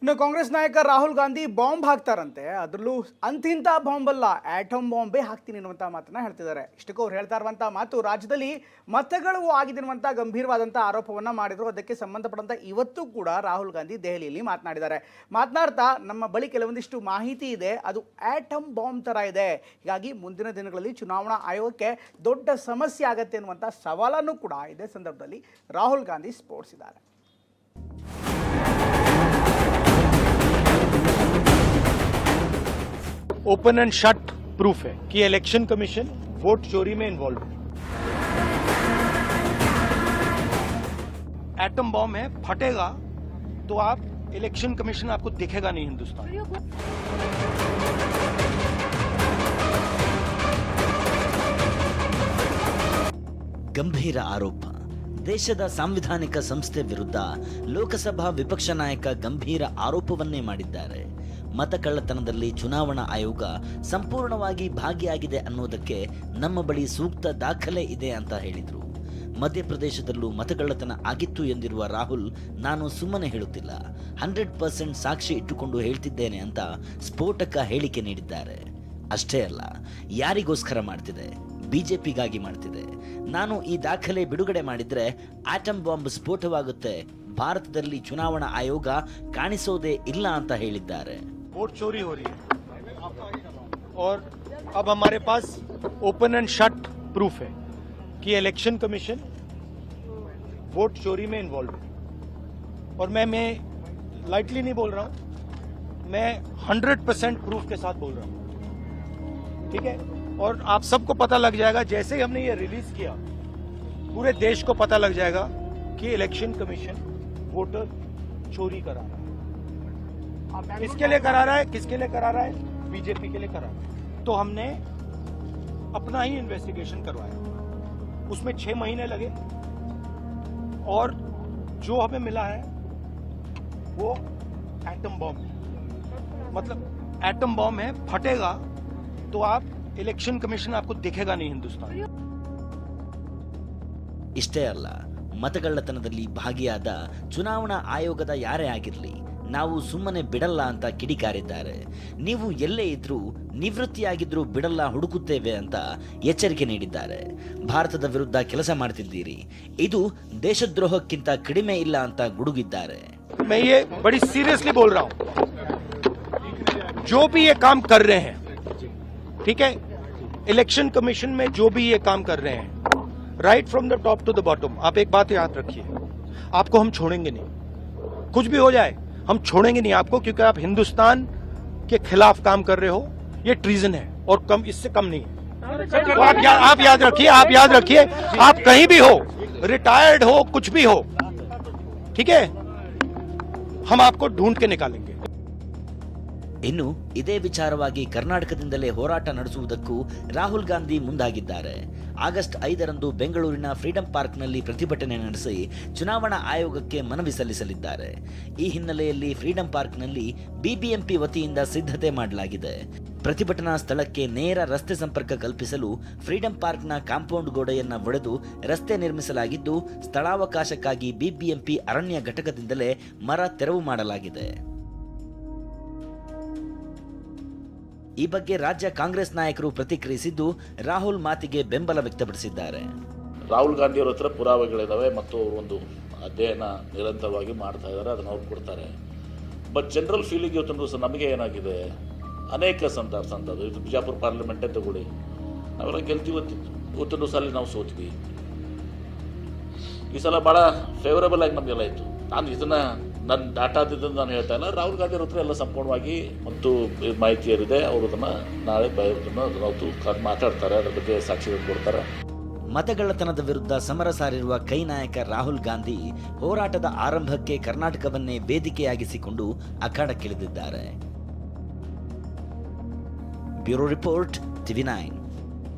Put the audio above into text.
ಇನ್ನು ಕಾಂಗ್ರೆಸ್ ನಾಯಕ ರಾಹುಲ್ ಗಾಂಧಿ ಬಾಂಬ್ ಹಾಕ್ತಾರಂತೆ. ಅದರಲ್ಲೂ ಅಂತಿಂತ ಬಾಂಬ್ ಅಲ್ಲ, ಆಟಮ್ ಬಾಂಬೇ ಹಾಕ್ತೀನಿ ಅನ್ನುವಂಥ ಮಾತನ್ನ ಹೇಳ್ತಿದ್ದಾರೆ. ಇಷ್ಟಕ್ಕೂ ಅವ್ರು ಹೇಳ್ತಾ ಇರುವಂಥ ಮಾತು ರಾಜ್ಯದಲ್ಲಿ ಮತಗಳು ಆಗಿದಿರುವಂಥ ಗಂಭೀರವಾದಂಥ ಆರೋಪವನ್ನು ಮಾಡಿದ್ರು. ಅದಕ್ಕೆ ಸಂಬಂಧಪಟ್ಟಂಥ ಇವತ್ತು ಕೂಡ ರಾಹುಲ್ ಗಾಂಧಿ ದೆಹಲಿಯಲ್ಲಿ ಮಾತನಾಡಿದ್ದಾರೆ. ಮಾತನಾಡ್ತಾ ನಮ್ಮ ಬಳಿ ಕೆಲವೊಂದಿಷ್ಟು ಮಾಹಿತಿ ಇದೆ, ಅದು ಆಟಮ್ ಬಾಂಬ್ ಥರ ಇದೆ, ಹೀಗಾಗಿ ಮುಂದಿನ ದಿನಗಳಲ್ಲಿ ಚುನಾವಣಾ ಆಯೋಗಕ್ಕೆ ದೊಡ್ಡ ಸಮಸ್ಯೆ ಆಗತ್ತೆ ಅನ್ನುವಂಥ ಸವಾಲನ್ನು ಕೂಡ ಇದೇ ಸಂದರ್ಭದಲ್ಲಿ ರಾಹುಲ್ ಗಾಂಧಿ ಸ್ಫೋಟಿಸಿದ್ದಾರೆ. ओपन एंड शट प्रूफ है कि इलेक्शन कमीशन वोट चोरी में इन्वॉल्व है। एटम बॉम्ब है, फटेगा तो आप इलेक्शन कमीशन आपको दिखेगा नहीं हिंदुस्तान। ಗಂಭೀರ ಆರೋಪ. ದೇಶದ ಸಾಂವಿಧಾನಿಕ ಸಂಸ್ಥೆ ವಿರುದ್ಧ ಲೋಕಸಭಾ ವಿಪಕ್ಷ ನಾಯಕ ಗಂಭೀರ ಆರೋಪವನ್ನೇ ಮಾಡಿದ್ದಾರೆ. ಮತಕಳ್ಳತನದಲ್ಲಿ ಚುನಾವಣಾ ಆಯೋಗ ಸಂಪೂರ್ಣವಾಗಿ ಭಾಗಿಯಾಗಿದೆ ಅನ್ನೋದಕ್ಕೆ ನಮ್ಮ ಬಳಿ ಸೂಕ್ತ ದಾಖಲೆ ಇದೆ ಅಂತ ಹೇಳಿದರು. ಮಧ್ಯಪ್ರದೇಶದಲ್ಲೂ ಮತಕಳ್ಳತನ ಆಗಿತ್ತು ಎಂದಿರುವ ರಾಹುಲ್, ನಾನು ಸುಮ್ಮನೆ ಹೇಳುತ್ತಿಲ್ಲ, 100% ಸಾಕ್ಷಿ ಇಟ್ಟುಕೊಂಡು ಹೇಳ್ತಿದ್ದೇನೆ ಅಂತ ಸ್ಫೋಟಕ ಹೇಳಿಕೆ ನೀಡಿದ್ದಾರೆ. ಅಷ್ಟೇ ಅಲ್ಲ, ಯಾರಿಗೋಸ್ಕರ ಮಾಡ್ತಿದೆ? ಬಿಜೆಪಿಗಾಗಿ ಮಾಡ್ತಿದೆ. ನಾನು ಈ ದಾಖಲೆ ಬಿಡುಗಡೆ ಮಾಡಿದ್ರೆ ಆಟಮ್ ಬಾಂಬ್ ಸ್ಫೋಟವಾಗುತ್ತೆ, ಭಾರತದಲ್ಲಿ ಚುನಾವಣಾ ಆಯೋಗ ಕಾಣಿಸೋದೇ ಇಲ್ಲ ಅಂತ ಹೇಳಿದ್ದಾರೆ. वोट चोरी हो रही है और अब हमारे पास ओपन एंड शट प्रूफ है कि इलेक्शन कमीशन वोट चोरी में इन्वॉल्व है। और मैं लाइटली नहीं बोल रहा हूं, मैं 100% प्रूफ के साथ बोल रहा हूं, ठीक है। और आप सबको पता लग जाएगा, जैसे ही हमने ये रिलीज किया पूरे देश को पता लग जाएगा कि इलेक्शन कमीशन वोटर चोरी करा रहा है। किसके लिए करा रहा है? किसके लिए करा रहा है? बीजेपी के लिए करा रहा है। तो हमने अपना ही इन्वेस्टिगेशन करवाया, उसमें 6 महीने लगे और जो हमें मिला है वो एटम बॉम्ब है। मतलब एटम बॉम्ब है, फटेगा तो आप इलेक्शन कमीशन आपको दिखेगा नहीं हिंदुस्तान। ಇಷ್ಟೇ ಅಲ್ಲ, ಮತಗಳ್ಳತನದಲ್ಲಿ ಭಾಗಿಯಾದ ಚುನಾವಣಾ ಆಯೋಗದ ಯಾರೇ ಆಗಿರಲಿ, ನಾವು ಸುಮ್ಮನೆ ಬಿಡಲ್ಲ ಅಂತ ಕಿಡಿಕಾರಿದ್ದಾರೆ. ನೀವು ಎಲ್ಲೇ ಇದ್ರೂ, ನಿವೃತ್ತಿಯಾಗಿದ್ರೂ ಬಿಡಲ್ಲ, ಹುಡುಕುತ್ತೇವೆ ಅಂತ ಎಚ್ಚರಿಕೆ ನೀಡಿದ್ದಾರೆ. ಭಾರತದ ವಿರುದ್ಧ ಕೆಲಸ ಮಾಡ್ತಿದ್ದೀರಿ, ಇದು ದೇಶದ್ರೋಹಕ್ಕಿಂತ ಕಡಿಮೆ ಇಲ್ಲ ಅಂತ ಗುಡುಗಿದ್ದಾರೆ. मैं ये बड़ी सीरियसली बोल रहा हूं, जो भी ये काम कर रहे हैं, ठीक है, इलेक्शन कमीशन में जो भी ये काम कर रहे हैं, right from the top to the bottom, आप एक बात याद रखिए, आपको हम छोड़ेंगे नहीं। कुछ भी हो जाए हम छोड़ेंगे नहीं आपको, क्योंकि आप हिंदुस्तान के खिलाफ काम कर रहे हो। ये ट्रीजन है और कम, इससे कम नहीं है। तो आप याद रखिए, आप याद रखिए, आप कहीं भी हो, रिटायर्ड हो, कुछ भी हो, ठीक है, हम आपको ढूंढ के निकालेंगे। ಇನ್ನು ಇದೇ ವಿಚಾರವಾಗಿ ಕರ್ನಾಟಕದಿಂದಲೇ ಹೋರಾಟ ನಡೆಸುವುದಕ್ಕೂ ರಾಹುಲ್ ಗಾಂಧಿ ಮುಂದಾಗಿದ್ದಾರೆ. ಆಗಸ್ಟ್ 5ರಂದು ಬೆಂಗಳೂರಿನ ಫ್ರೀಡಂ ಪಾರ್ಕ್ನಲ್ಲಿ ಪ್ರತಿಭಟನೆ ನಡೆಸಿ ಚುನಾವಣಾ ಆಯೋಗಕ್ಕೆ ಮನವಿ ಸಲ್ಲಿಸಲಿದ್ದಾರೆ. ಈ ಹಿನ್ನೆಲೆಯಲ್ಲಿ ಫ್ರೀಡಂ ಪಾರ್ಕ್ನಲ್ಲಿ ಬಿಬಿಎಂಪಿ ವತಿಯಿಂದ ಸಿದ್ಧತೆ ಮಾಡಲಾಗಿದೆ. ಪ್ರತಿಭಟನಾ ಸ್ಥಳಕ್ಕೆ ನೇರ ರಸ್ತೆ ಸಂಪರ್ಕ ಕಲ್ಪಿಸಲು ಫ್ರೀಡಂ ಪಾರ್ಕ್ನ ಕಾಂಪೌಂಡ್ ಗೋಡೆಯನ್ನು ಒಡೆದು ರಸ್ತೆ ನಿರ್ಮಿಸಲಾಗಿದ್ದು, ಸ್ಥಳಾವಕಾಶಕ್ಕಾಗಿ ಬಿಬಿಎಂಪಿ ಅರಣ್ಯ ಘಟಕದಿಂದಲೇ ಮರ ತೆರವು ಮಾಡಲಾಗಿದೆ. ಈ ಬಗ್ಗೆ ರಾಜ್ಯ ಕಾಂಗ್ರೆಸ್ ನಾಯಕರು ಪ್ರತಿಕ್ರಿಯಿಸಿದ್ದು, ರಾಹುಲ್ ಮಾತಿಗೆ ಬೆಂಬಲ ವ್ಯಕ್ತಪಡಿಸಿದ್ದಾರೆ. ರಾಹುಲ್ ಗಾಂಧಿ ಅವರ ಹತ್ರ ಪುರಾವೆಗಳಿದ್ದಾವೆ ಮತ್ತು ಅವರು ಒಂದು ಅಧ್ಯಯನ ನಿರಂತರವಾಗಿ ಮಾಡ್ತಾ ಇದ್ದಾರೆ, ಅದನ್ನು ಅವ್ರು ಕೊಡ್ತಾರೆ. ಬಟ್ ಜನರಲ್ ಫೀಲಿಂಗ್ ಇವತ್ತೊಂದು ದಿವಸ ನಮಗೆ ಏನಾಗಿದೆ, ಅನೇಕ ಸಂದರ್ಭ ಇದು ಬಿಜಾಪುರ ಪಾರ್ಲಿಮೆಂಟೇ ತಗೊಳ್ಳಿ, ನಾವೆಲ್ಲ ಗೆಲ್ತೀವಿ, ಇವತ್ತೊಂದು ಸಲ ನಾವು ಸೋತ್ವಿ. ಈ ಸಲ ಭಾಳ ಫೇವರೇಬಲ್ ಆಗಿ ನಮಗೆಲ್ಲ ಇತ್ತು. ನಾನು ಇದನ್ನು ನನ್ನ ಡಾಟಾದಿಂದ ನಾನು ಹೇಳ್ತಾ ಇಲ್ಲ, ರಾಹುಲ್ ಗಾಂಧಿ ಅವ್ರ ಹತ್ರ ಎಲ್ಲ ಸಂಪೂರ್ಣವಾಗಿ ಮತ್ತು ಮಾಹಿತಿಯರಿದೆ. ಅವರು ಅದನ್ನು ನಾಳೆ ಮಾತಾಡ್ತಾರೆ, ಅದರ ಬಗ್ಗೆ ಸಾಕ್ಷಿಗಳನ್ನು ಕೊಡ್ತಾರೆ. ಮತಗಳ್ಳತನದ ವಿರುದ್ಧ ಸಮರ ಸಾರಿರುವ ಕೈ ನಾಯಕ ರಾಹುಲ್ ಗಾಂಧಿ ಹೋರಾಟದ ಆರಂಭಕ್ಕೆ ಕರ್ನಾಟಕವನ್ನೇ ವೇದಿಕೆಯಾಗಿಸಿಕೊಂಡು ಅಖಾಡಕ್ಕಿಳಿದಿದ್ದಾರೆ. Bureau report, TV9.